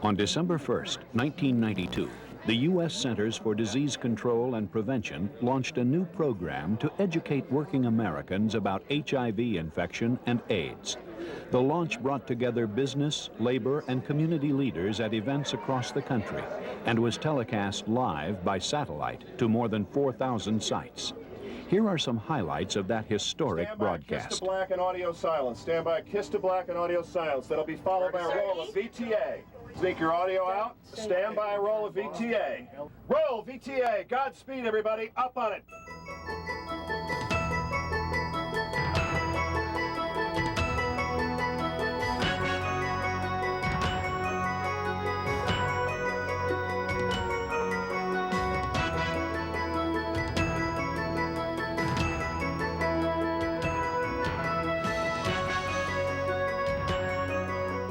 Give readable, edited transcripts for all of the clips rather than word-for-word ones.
On December 1st, 1992, the U.S. Centers for Disease Control and Prevention launched a new program to educate working Americans about HIV infection and AIDS. The launch brought together business, labor, and community leaders at events across the country and was telecast live by satellite to more than 4,000 sites. Here are some highlights of that historic broadcast. Kiss to black and audio silence. Stand by, kiss to black and audio silence. That'll be followed by a roll of VTA. Take your audio out. Stand by a roll of VTA. Roll VTA. Godspeed, everybody. Up on it.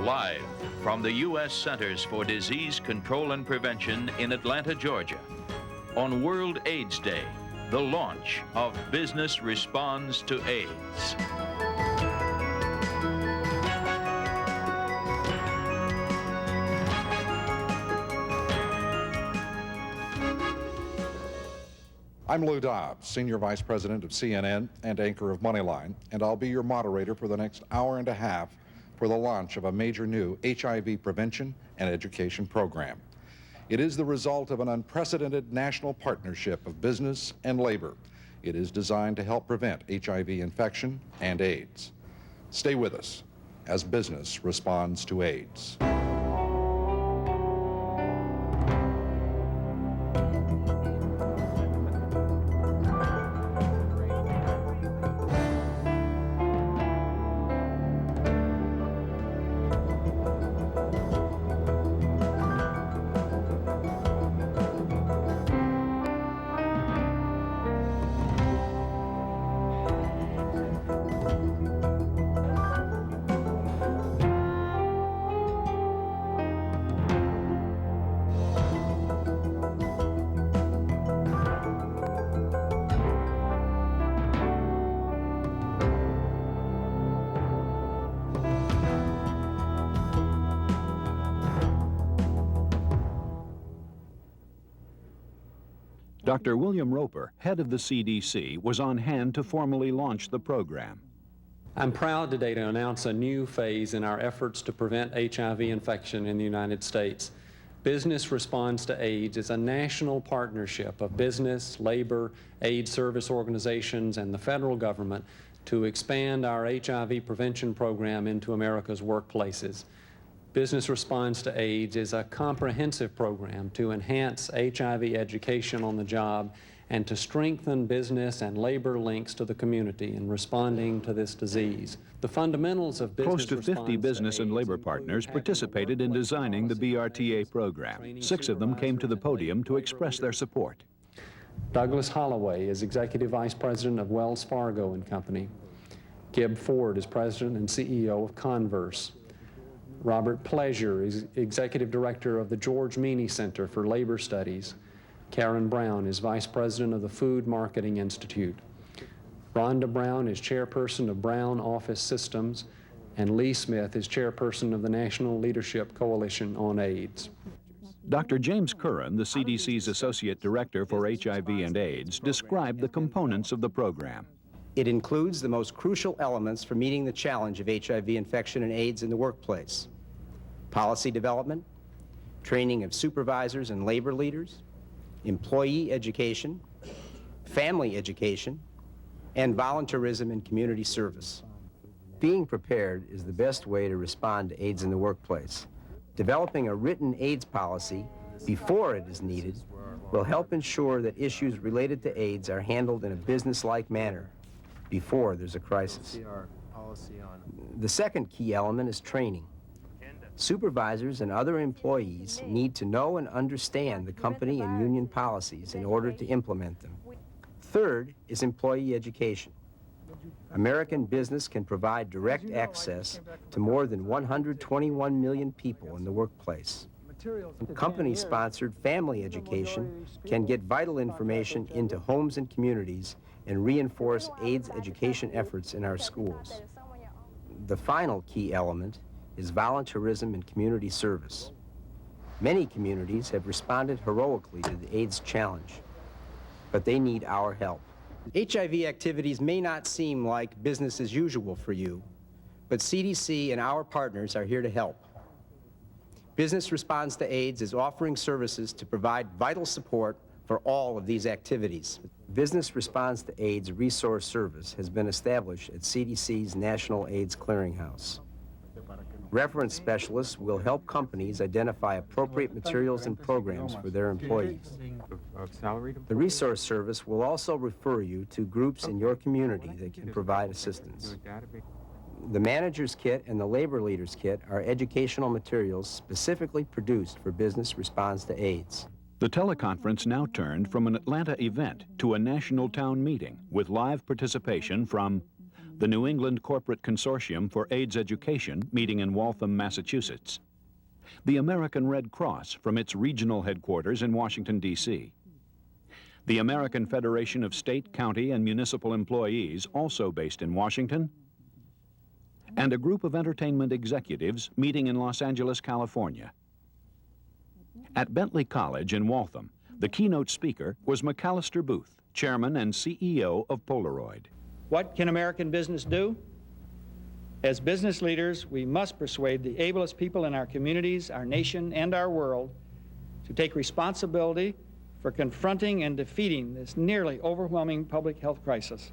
Live from the U.S. Centers for Disease Control and Prevention in Atlanta, Georgia, on World AIDS Day, the launch of Business Responds to AIDS. I'm Lou Dobbs, Senior Vice President of CNN and anchor of Moneyline, and I'll be your moderator for the next hour and a half for the launch of a major new HIV prevention and education program. It is the result of an unprecedented national partnership of business and labor. It is designed to help prevent HIV infection and AIDS. Stay with us as business responds to AIDS. Dr. William Roper, head of the CDC, was on hand to formally launch the program. I'm proud today to announce a new phase in our efforts to prevent HIV infection in the United States. Business Responds to AIDS is a national partnership of business, labor, AIDS service organizations, and the federal government to expand our HIV prevention program into America's workplaces. Business Responds to AIDS is a comprehensive program to enhance HIV education on the job and to strengthen business and labor links to the community in responding to this disease. The fundamentals of business Close to 50 business and labor partners participated in designing the BRTA program. 6 of them came to the podium to express their support. Douglas Holloway is Executive Vice President of Wells Fargo and Company. Gib Ford is President and CEO of Converse. Robert Pleasure is Executive Director of the George Meany Center for Labor Studies. Karen Brown is Vice President of the Food Marketing Institute. Rhonda Brown is Chairperson of Brown Office Systems, and Lee Smith is Chairperson of the National Leadership Coalition on AIDS. Dr. James Curran, the CDC's Associate Director for HIV and AIDS, described the components of the program. It includes the most crucial elements for meeting the challenge of HIV infection and AIDS in the workplace: policy development, training of supervisors and labor leaders, employee education, family education, and volunteerism and community service. Being prepared is the best way to respond to AIDS in the workplace. Developing a written AIDS policy before it is needed will help ensure that issues related to AIDS are handled in a business-like manner before there's a crisis. The second key element is training. Supervisors and other employees need to know and understand the company and union policies in order to implement them. Third is employee education. American business can provide direct access to more than 121 million people in the workplace. Company-sponsored family education can get vital information into homes and communities and reinforce AIDS education efforts in our schools. The final key element is volunteerism and community service. Many communities have responded heroically to the AIDS challenge, but they need our help. HIV activities may not seem like business as usual for you, but CDC and our partners are here to help. Business Response to AIDS is offering services to provide vital support for all of these activities. Business Response to AIDS Resource Service has been established at CDC's National AIDS Clearinghouse. Reference specialists will help companies identify appropriate materials and programs for their employees. The resource service will also refer you to groups in your community that can provide assistance. The Manager's Kit and the Labor Leader's Kit are educational materials specifically produced for Business Response to AIDS. The teleconference now turned from an Atlanta event to a national town meeting with live participation from the New England Corporate Consortium for AIDS Education, meeting in Waltham, Massachusetts; the American Red Cross from its regional headquarters in Washington, D.C., the American Federation of State, County, and Municipal Employees, also based in Washington, and a group of entertainment executives meeting in Los Angeles, California. At Bentley College in Waltham, the keynote speaker was McAllister Booth, chairman and CEO of Polaroid. What can American business do? As business leaders, we must persuade the ablest people in our communities, our nation, and our world to take responsibility for confronting and defeating this nearly overwhelming public health crisis.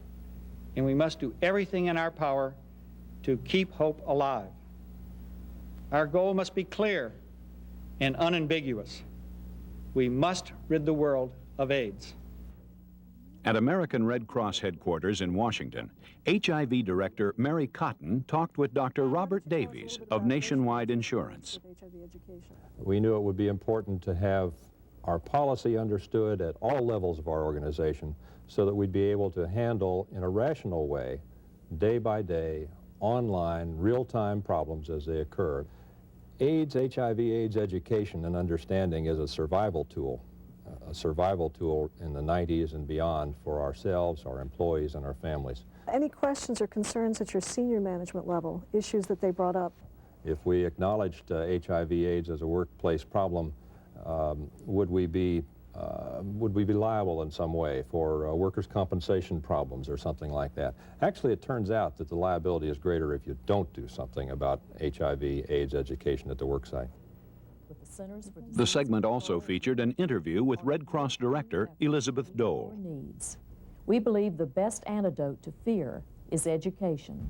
And we must do everything in our power to keep hope alive. Our goal must be clear and unambiguous. We must rid the world of AIDS. At American Red Cross headquarters in Washington, HIV Director Mary Cotton talked with Dr. Robert Davies of Nationwide Insurance. We knew it would be important to have our policy understood at all levels of our organization so that we'd be able to handle in a rational way, day by day, online, real-time problems as they occur. AIDS, HIV/AIDS education and understanding is a survival tool in the 90s and beyond for ourselves, our employees, and our families. Any questions or concerns at your senior management level, issues that they brought up? If we acknowledged HIV/AIDS as a workplace problem, would we be liable in some way for workers' compensation problems or something like that? Actually, it turns out that the liability is greater if you don't do something about HIV/AIDS education at the worksite. The segment also featured an interview with Red Cross Director Elizabeth Dole. We believe the best antidote to fear is education.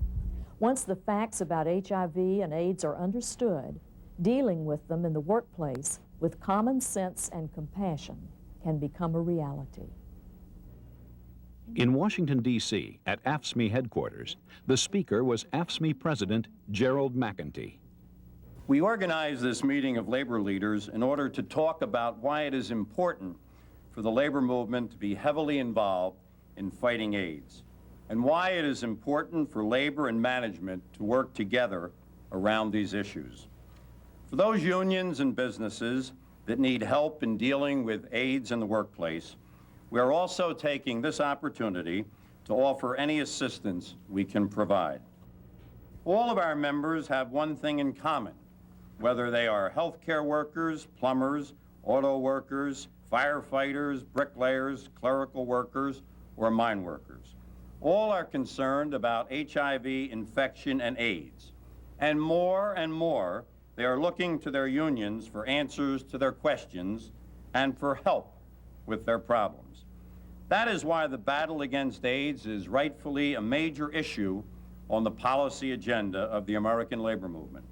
Once the facts about HIV and AIDS are understood, dealing with them in the workplace with common sense and compassion can become a reality. In Washington, D.C., at AFSCME headquarters, the speaker was AFSCME President Gerald McEntee. We organized this meeting of labor leaders in order to talk about why it is important for the labor movement to be heavily involved in fighting AIDS, and why it is important for labor and management to work together around these issues. For those unions and businesses that need help in dealing with AIDS in the workplace, we are also taking this opportunity to offer any assistance we can provide. All of our members have one thing in common, whether they are healthcare workers, plumbers, auto workers, firefighters, bricklayers, clerical workers, or mine workers. All are concerned about HIV infection and AIDS. And more, they are looking to their unions for answers to their questions and for help with their problems. That is why the battle against AIDS is rightfully a major issue on the policy agenda of the American labor movement.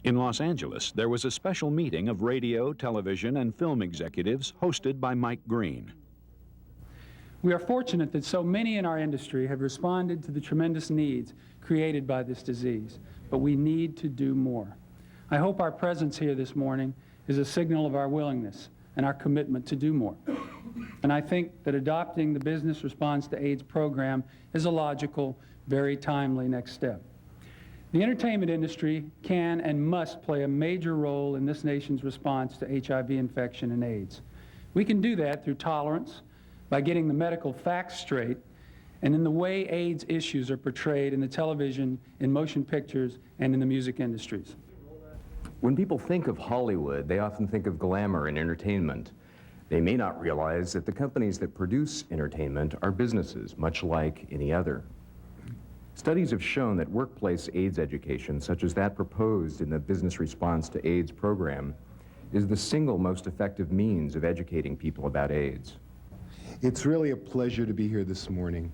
In Los Angeles, there was a special meeting of radio, television, and film executives hosted by Mike Green. We are fortunate that so many in our industry have responded to the tremendous needs created by this disease, but we need to do more. I hope our presence here this morning is a signal of our willingness and our commitment to do more. And I think that adopting the Business Response to AIDS program is a logical, very timely next step. The entertainment industry can and must play a major role in this nation's response to HIV infection and AIDS. We can do that through tolerance, by getting the medical facts straight, and in the way AIDS issues are portrayed in the television, in motion pictures, and in the music industries. When people think of Hollywood, they often think of glamour and entertainment. They may not realize that the companies that produce entertainment are businesses, much like any other. Studies have shown that workplace AIDS education, such as that proposed in the Business Response to AIDS program, is the single most effective means of educating people about AIDS. It's really a pleasure to be here this morning.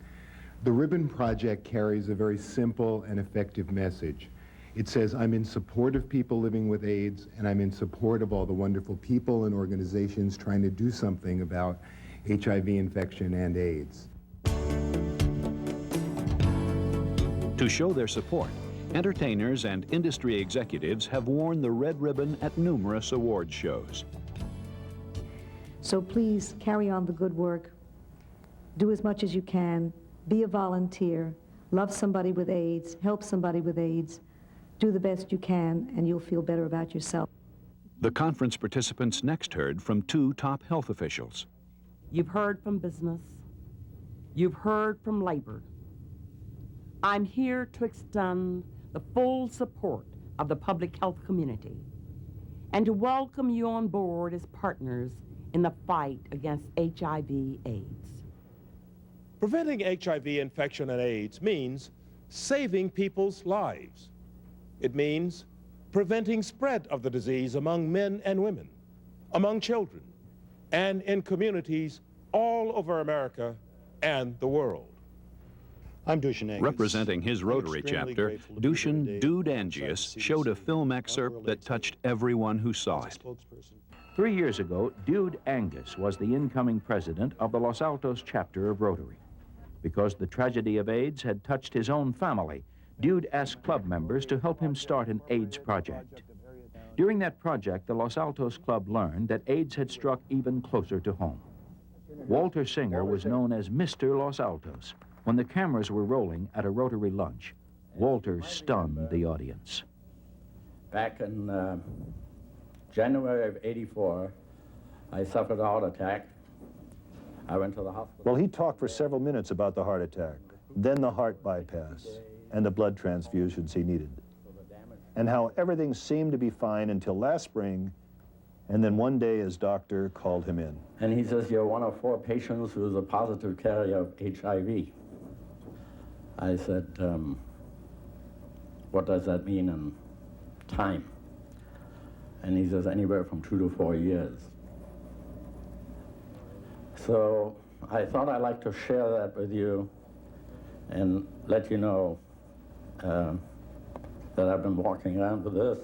The Ribbon Project carries a very simple and effective message. It says, I'm in support of people living with AIDS, and I'm in support of all the wonderful people and organizations trying to do something about HIV infection and AIDS. To show their support, entertainers and industry executives have worn the red ribbon at numerous award shows. So please carry on the good work. Do as much as you can. Be a volunteer. Love somebody with AIDS. Help somebody with AIDS. Do the best you can, and you'll feel better about yourself. The conference participants next heard from two top health officials. You've heard from business. You've heard from labor. I'm here to extend the full support of the public health community and to welcome you on board as partners in the fight against HIV/AIDS. Preventing HIV infection and AIDS means saving people's lives. It means preventing spread of the disease among men and women, among children, and in communities all over America and the world. I'm Dushan Angus. Representing his Rotary chapter, Dushan Dude Angius showed a film excerpt that touched everyone who saw it. 3 years ago, Dude Angus was the incoming president of the Los Altos chapter of Rotary. Because the tragedy of AIDS had touched his own family, Dude asked club members to help him start an AIDS project. During that project, the Los Altos Club learned that AIDS had struck even closer to home. Walter Singer was known as Mr. Los Altos. When the cameras were rolling at a Rotary lunch, Walter stunned the audience. Back in January of '84, I suffered a heart attack. I went to the hospital. Well, he talked for several minutes about the heart attack, then the heart bypass, and the blood transfusions he needed, and how everything seemed to be fine until last spring, and then one day his doctor called him in. And he says, you're one of 4 patients who is a positive carrier of HIV. I said, what does that mean in time? And he says, anywhere from 2 to 4 years. So I thought I'd like to share that with you and let you know that I've been walking around with this.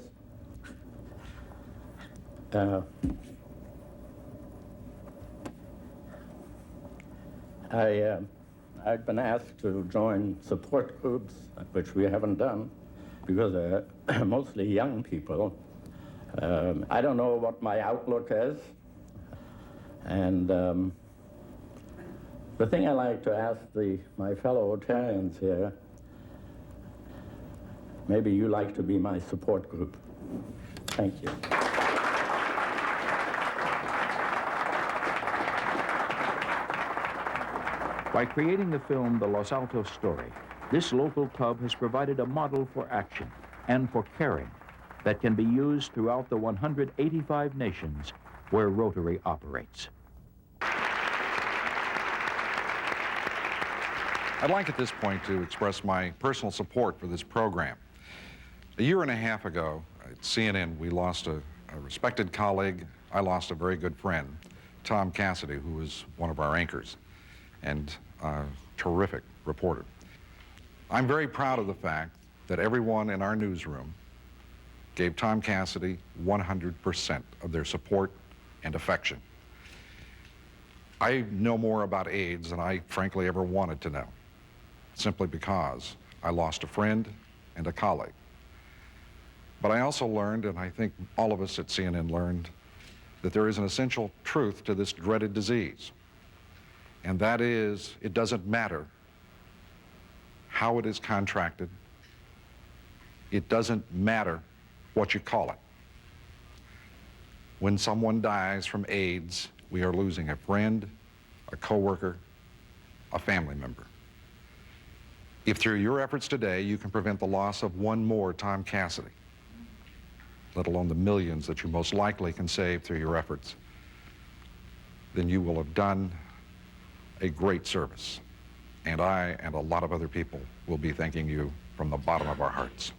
I've been asked to join support groups, which we haven't done, because they're mostly young people. I don't know what my outlook is. And the thing I like to ask my fellow Rotarians here, maybe you like to be my support group. Thank you. By creating the film The Los Altos Story, this local club has provided a model for action and for caring that can be used throughout the 185 nations where Rotary operates. I'd like at this point to express my personal support for this program. A year and a half ago at CNN, we lost a respected colleague. I lost a very good friend, Tom Cassidy, who was one of our anchors and a terrific reporter. I'm very proud of the fact that everyone in our newsroom gave Tom Cassidy 100% of their support and affection. I know more about AIDS than I frankly ever wanted to know, simply because I lost a friend and a colleague. But I also learned, and I think all of us at CNN learned, that there is an essential truth to this dreaded disease. And that is, it doesn't matter how it is contracted. It doesn't matter what you call it. When someone dies from AIDS, we are losing a friend, a coworker, a family member. If through your efforts today you can prevent the loss of one more Tom Cassidy, let alone the millions that you most likely can save through your efforts, then you will have done a great service. And I and a lot of other people will be thanking you from the bottom of our hearts.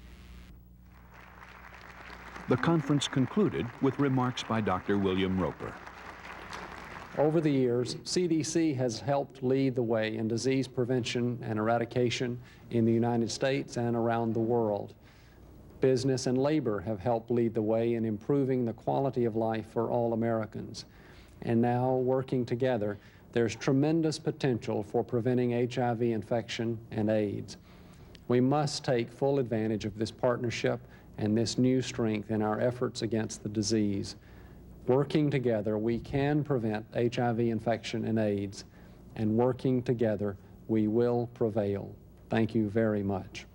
The conference concluded with remarks by Dr. William Roper. Over the years, CDC has helped lead the way in disease prevention and eradication in the United States and around the world. Business and labor have helped lead the way in improving the quality of life for all Americans. And now, working together, there's tremendous potential for preventing HIV infection and AIDS. We must take full advantage of this partnership and this new strength in our efforts against the disease. Working together, we can prevent HIV infection and AIDS, and working together, we will prevail. Thank you very much.